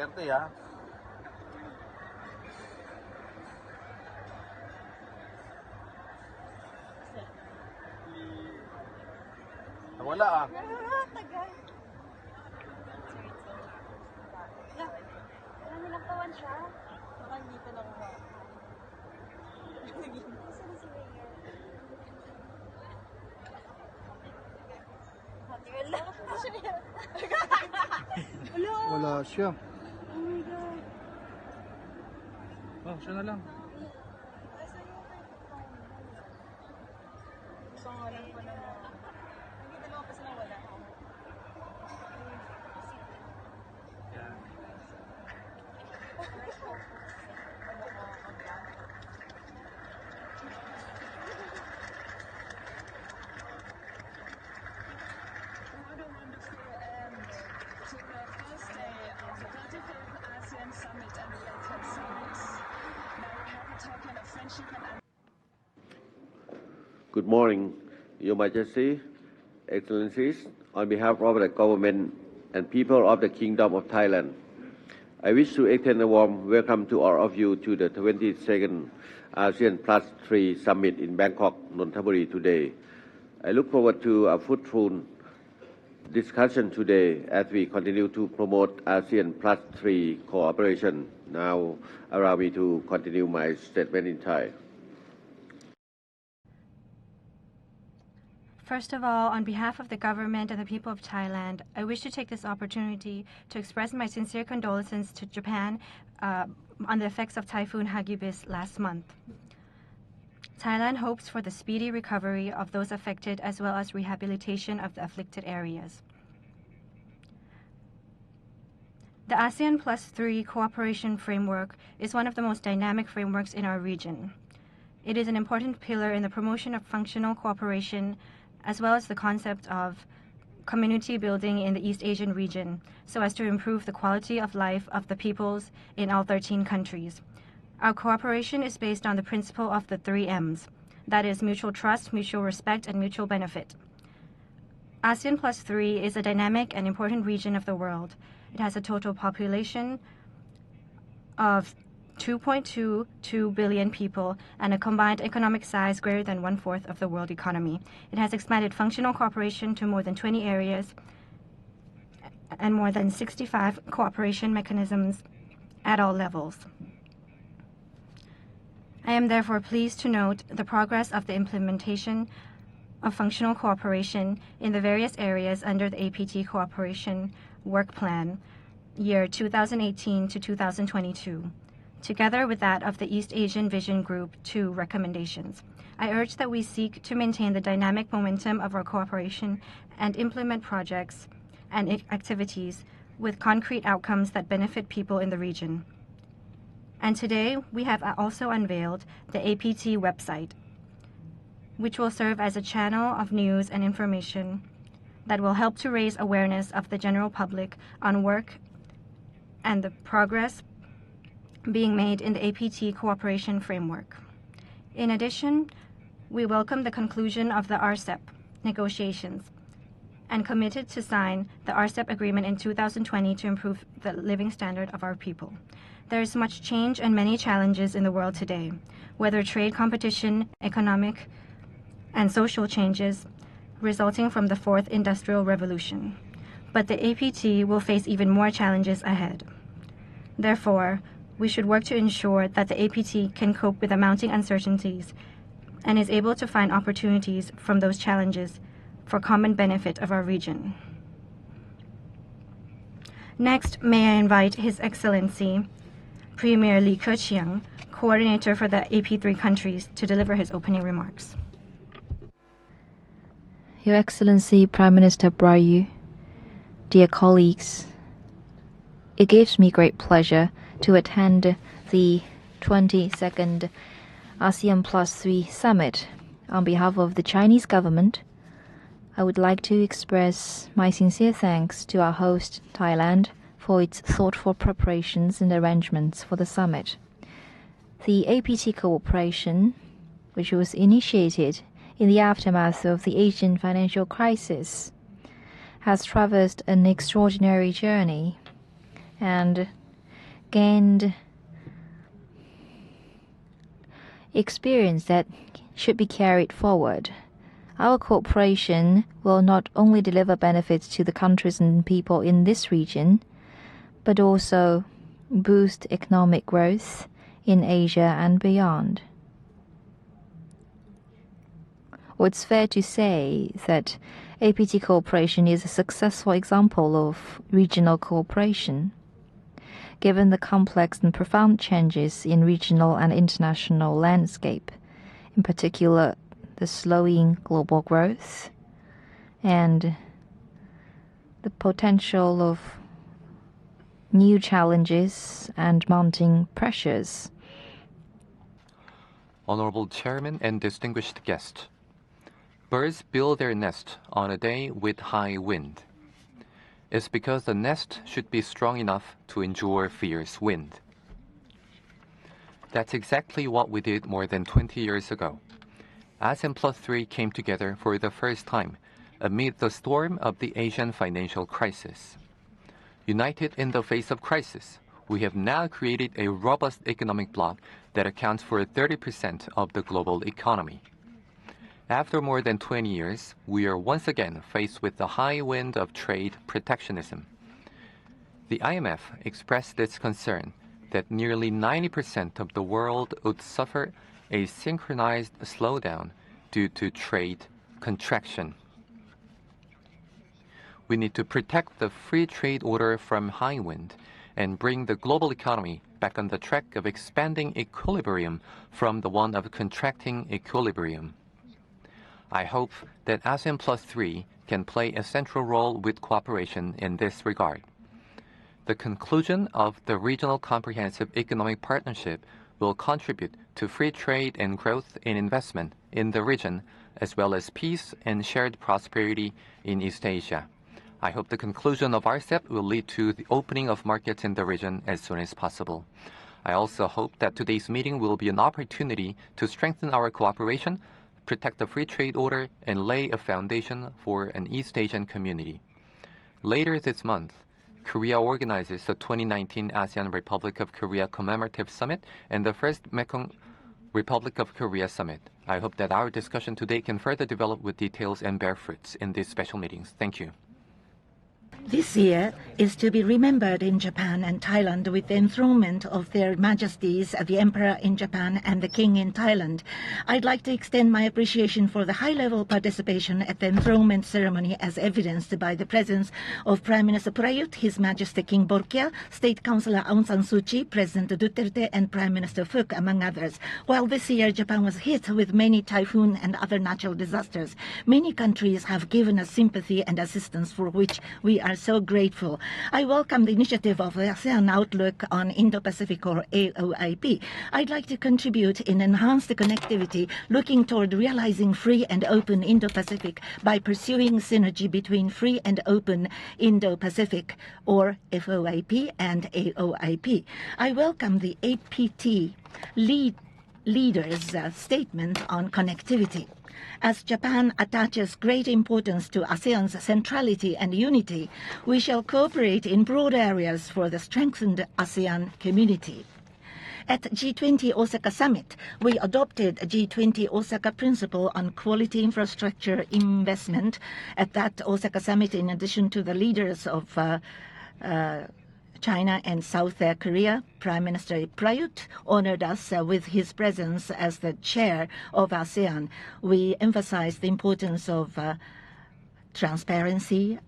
Swerte ha. Wala ah. Tagal. Ano nilang kawan siya? Baka hindi ko lang ba. Saan si Mayor? Wala. Wala siya. Oh my God. Oh, siya na lang. Pangalan ko na mo. Hindi dalawa pa sila wala. Good morning, Your Majesty, Excellencies. On behalf of the government and people of the Kingdom of Thailand, I wish to extend a warm welcome to all of you to the 22nd ASEAN Plus 3 Summit in Bangkok, Nonthaburi today. I look forward to a fruitful discussion today as we continue to promote ASEAN Plus 3 cooperation. Now, allow me to continue my statement in Thai. First of all, on behalf of the government and the people of Thailand, I wish to take this opportunity to express my sincere condolences to Japan on the effects of Typhoon Hagibis last month. Thailand hopes for the speedy recovery of those affected as well as rehabilitation of the afflicted areas. The ASEAN Plus 3 cooperation framework is one of the most dynamic frameworks in our region. It is an important pillar in the promotion of functional cooperation as well as the concept of community building in the East Asian region, so as to improve the quality of life of the peoples in all 13 countries. Our cooperation is based on the principle of the 3 M's, that is, mutual trust, mutual respect, and mutual benefit. ASEAN Plus 3 is a dynamic and important region of the world. It has a total population of 2.22 billion people and a combined economic size greater than 1/4 of the world economy. It has expanded functional cooperation to more than 20 areas and more than 65 cooperation mechanisms at all levels. I am therefore pleased to note the progress of the implementation of functional cooperation in the various areas under the APT Cooperation Work Plan, year 2018 to 2022. Together with that of the East Asian Vision Group 2 recommendations. I urge that we seek to maintain the dynamic momentum of our cooperation and implement projects and activities with concrete outcomes that benefit people in the region. And today, we have also unveiled the APT website, which will serve as a channel of news and information that will help to raise awareness of the general public on work and the progress being made in the APT cooperation framework. In addition, we welcome the conclusion of the RCEP negotiations and committed to sign the RCEP agreement in 2020 to improve the living standard of our people. There is much change and many challenges in the world today, whether trade competition, economic, and social changes resulting from the 4th Industrial Revolution. But the APT will face even more challenges ahead. Therefore, we should work to ensure that the APT can cope with the mounting uncertainties and is able to find opportunities from those challenges for common benefit of our region. Next, may I invite His Excellency Premier Li Keqiang, Coordinator for the AP3 countries, to deliver his opening remarks. Your Excellency Prime Minister Prayu, dear colleagues, it gives me great pleasure to attend the 22nd ASEAN Plus 3 Summit. On behalf of the Chinese government, I would like to express my sincere thanks to our host, Thailand, for its thoughtful preparations and arrangements for the summit. The APT cooperation, which was initiated in the aftermath of the Asian financial crisis, has traversed an extraordinary journey, and gained experience that should be carried forward. Our cooperation will not only deliver benefits to the countries and people in this region, but also boost economic growth in Asia and beyond. It's fair to say that APT cooperation is a successful example of regional cooperation. Given the complex and profound changes in regional and international landscape, in particular the slowing global growth and the potential of new challenges and mounting pressures. Honorable Chairman and distinguished guests, birds build their nest on a day with high wind. It's because the nest should be strong enough to endure fierce wind. That's exactly what we did more than 20 years ago. ASEAN Plus 3 came together for the first time amid the storm of the Asian financial crisis. United in the face of crisis, we have now created a robust economic bloc that accounts for 30% of the global economy. After more than 20 years, we are once again faced with the high wind of trade protectionism. The IMF expressed its concern that nearly 90% of the world would suffer a synchronized slowdown due to trade contraction. We need to protect the free trade order from high wind and bring the global economy back on the track of expanding equilibrium from the one of contracting equilibrium. I hope that ASEAN Plus 3 can play a central role with cooperation in this regard. The conclusion of the Regional Comprehensive Economic Partnership will contribute to free trade and growth in investment in the region, as well as peace and shared prosperity in East Asia. I hope the conclusion of RCEP will lead to the opening of markets in the region as soon as possible. I also hope that today's meeting will be an opportunity to strengthen our cooperation, protect the free trade order, and lay a foundation for an East Asian community. Later this month, Korea organizes the 2019 ASEAN Republic of Korea Commemorative Summit and the first Mekong Republic of Korea Summit. I hope that our discussion today can further develop with details and bear fruits in these special meetings. Thank you. This year is to be remembered in Japan and Thailand with the enthronement of their Majesties, the Emperor in Japan and the King in Thailand. I'd like to extend my appreciation for the high-level participation at the enthronement ceremony as evidenced by the presence of Prime Minister Prayut, His Majesty King Borkia, State Councillor Aung San Suu Kyi, President Duterte and Prime Minister Fook, among others. While this year Japan was hit with many typhoon and other natural disasters, many countries have given us sympathy and assistance for which we are so grateful. I welcome the initiative of the ASEAN Outlook on Indo-Pacific, or AOIP. I'd like to contribute in enhanced connectivity, looking toward realizing free and open Indo-Pacific by pursuing synergy between free and open Indo-Pacific, or FOIP, and AOIP. I welcome the APT leaders' statement on connectivity. As Japan attaches great importance to ASEAN's centrality and unity, we shall cooperate in broad areas for the strengthened ASEAN community. At G20 Osaka Summit, we adopted a G20 Osaka principle on quality infrastructure investment. At that Osaka Summit, in addition to the leaders of China and South Korea, Prime Minister Prayut honored us with his presence as the chair of ASEAN. We emphasized the importance of transparency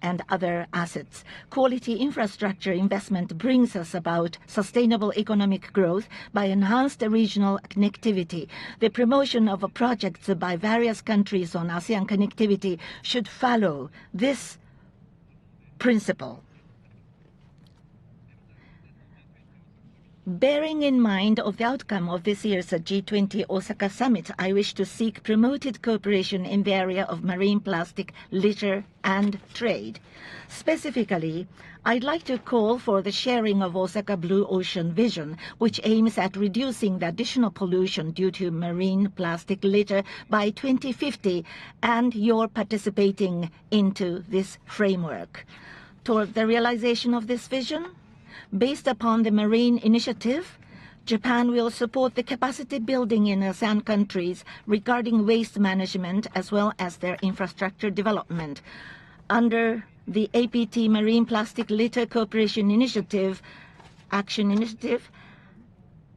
and other assets. Quality infrastructure investment brings us about sustainable economic growth by enhanced regional connectivity. The promotion of projects by various countries on ASEAN connectivity should follow this principle. Bearing in mind of the outcome of this year's G20 Osaka Summit, I wish to seek promoted cooperation in the area of marine plastic litter and trade. Specifically, I'd like to call for the sharing of Osaka Blue Ocean Vision, which aims at reducing the additional pollution due to marine plastic litter by 2050, and your participating into this framework. Toward the realization of this vision, Based upon the Marine Initiative, Japan will support the capacity building in ASEAN countries regarding waste management as well as their infrastructure development. Under the APT Marine Plastic Litter Cooperation Initiative, Action Initiative,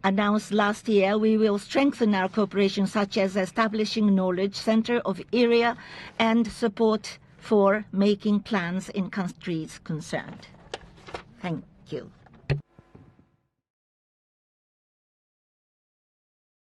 announced last year, we will strengthen our cooperation, such as establishing knowledge center of area and support for making plans in countries concerned. Thank you.